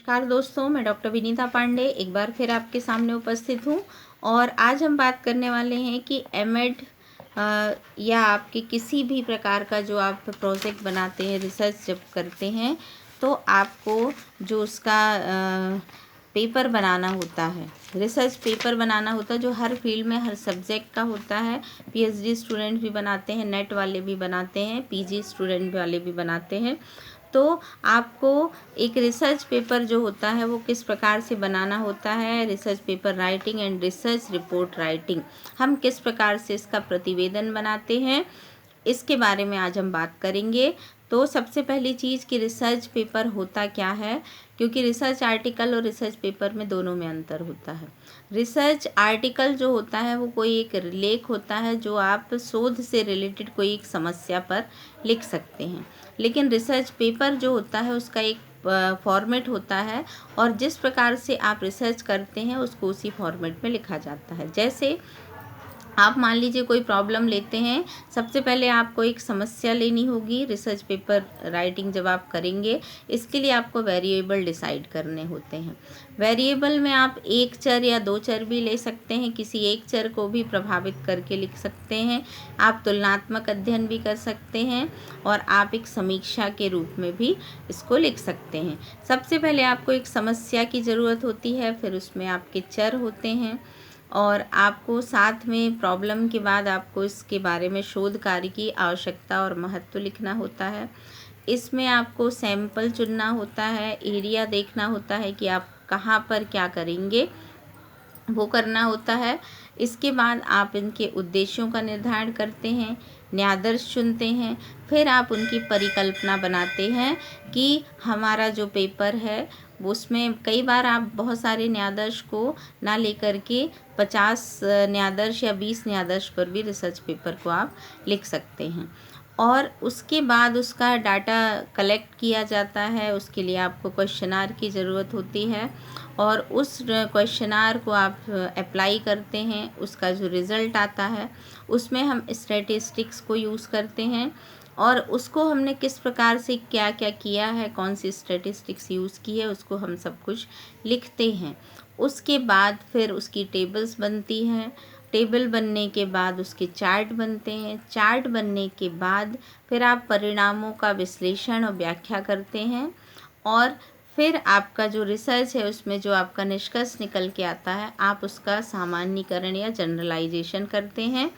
नमस्कार दोस्तों, मैं डॉक्टर विनीता पांडे एक बार फिर आपके सामने उपस्थित हूँ। और आज हम बात करने वाले हैं कि एमएड या आपके किसी भी प्रकार का जो आप प्रोजेक्ट बनाते हैं, रिसर्च जब करते हैं, तो आपको जो उसका पेपर बनाना होता है, रिसर्च पेपर बनाना होता है, जो हर फील्ड में हर सब्जेक्ट का होता है। पीएचडी स्टूडेंट भी बनाते हैं, नेट वाले भी बनाते हैं, पीजी स्टूडेंट वाले भी बनाते हैं। तो आपको एक रिसर्च पेपर जो होता है वो किस प्रकार से बनाना होता है, research paper writing and research report writing, हम किस प्रकार से इसका प्रतिवेदन बनाते हैं, इसके बारे में आज हम बात करेंगे। तो सबसे पहली चीज़ कि रिसर्च पेपर होता क्या है, क्योंकि रिसर्च आर्टिकल और रिसर्च पेपर में दोनों में अंतर होता है। रिसर्च आर्टिकल जो होता है वो कोई एक लेख होता है जो आप शोध से रिलेटेड कोई एक समस्या पर लिख सकते हैं, लेकिन रिसर्च पेपर जो होता है उसका एक फॉर्मेट होता है और जिस प्रकार से आप रिसर्च करते हैं उसको उसी फॉर्मेट में लिखा जाता है। जैसे आप मान लीजिए कोई प्रॉब्लम लेते हैं, सबसे पहले आपको एक समस्या लेनी होगी। रिसर्च पेपर राइटिंग जब आप करेंगे, इसके लिए आपको वेरिएबल डिसाइड करने होते हैं। वेरिएबल में आप एक चर या दो चर भी ले सकते हैं, किसी एक चर को भी प्रभावित करके लिख सकते हैं। आप तुलनात्मक अध्ययन भी कर सकते हैं और आप एक समीक्षा के रूप में भी इसको लिख सकते हैं। सबसे पहले आपको एक समस्या की ज़रूरत होती है, फिर उसमें आपके चर होते हैं और आपको साथ में प्रॉब्लम के बाद आपको इसके बारे में शोध कार्य की आवश्यकता और महत्व लिखना होता है। इसमें आपको सैंपल चुनना होता है, एरिया देखना होता है कि आप कहाँ पर क्या करेंगे, वो करना होता है। इसके बाद आप इनके उद्देश्यों का निर्धारण करते हैं, न्यायादर्श चुनते हैं, फिर आप उनकी परिकल्पना बनाते हैं कि हमारा जो पेपर है उसमें कई बार आप बहुत सारे न्यायादर्श को ना लेकर के 50 न्यायादर्श या 20 न्यायादर्श पर भी रिसर्च पेपर को आप लिख सकते हैं। और उसके बाद उसका डाटा कलेक्ट किया जाता है, उसके लिए आपको क्वेश्चनार की ज़रूरत होती है और उस क्वेश्चनार को आप अप्लाई करते हैं। उसका जो रिज़ल्ट आता है उसमें हम स्टैटिस्टिक्स को यूज़ करते हैं और उसको हमने किस प्रकार से क्या क्या किया है, कौन सी स्टैटिस्टिक्स यूज़ की है, उसको हम सब कुछ लिखते हैं। उसके बाद फिर उसकी टेबल्स बनती हैं, टेबल बनने के बाद उसके चार्ट बनते हैं, चार्ट बनने के बाद फिर आप परिणामों का विश्लेषण और व्याख्या करते हैं और फिर आपका जो रिसर्च है उसमें जो आपका निष्कर्ष निकल के आता है आप उसका सामान्यीकरण या जनरलाइजेशन करते हैं।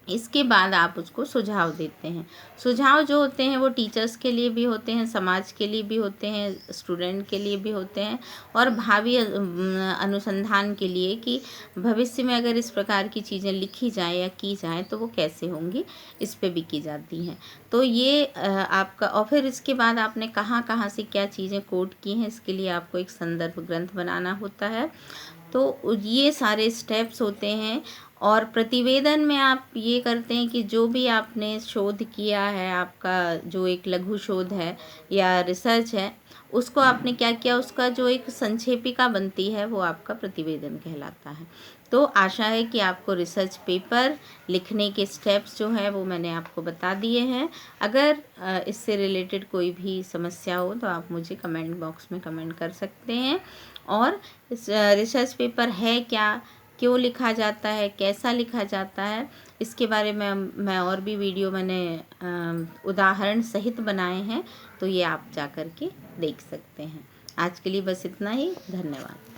इसके बाद आप उसको सुझाव देते हैं। सुझाव जो होते हैं वो टीचर्स के लिए भी होते हैं, समाज के लिए भी होते हैं, स्टूडेंट के लिए भी होते हैं और भावी अनुसंधान के लिए कि भविष्य में अगर इस प्रकार की चीज़ें लिखी जाएँ या की जाएँ तो वो कैसे होंगी, इस पे भी की जाती हैं। तो ये आपका और फिर इसके बाद आपने कहाँ कहाँ से क्या चीज़ें कोट की हैं, इसके लिए आपको एक संदर्भ ग्रंथ बनाना होता है। तो ये सारे स्टेप्स होते हैं और प्रतिवेदन में आप ये करते हैं कि जो भी आपने शोध किया है, आपका जो एक लघु शोध है या रिसर्च है, उसको आपने क्या किया, उसका जो एक संक्षेपिका बनती है वो आपका प्रतिवेदन कहलाता है। तो आशा है कि आपको रिसर्च पेपर लिखने के स्टेप्स जो हैं वो मैंने आपको बता दिए हैं। अगर इससे रिलेटेड कोई भी समस्या हो तो आप मुझे कमेंट बॉक्स में कमेंट कर सकते हैं। और इस रिसर्च पेपर है क्या, क्यों लिखा जाता है, कैसा लिखा जाता है, इसके बारे में मैं और भी वीडियो मैंने उदाहरण सहित बनाए हैं, तो ये आप जा कर के देख सकते हैं। आज के लिए बस इतना ही। धन्यवाद।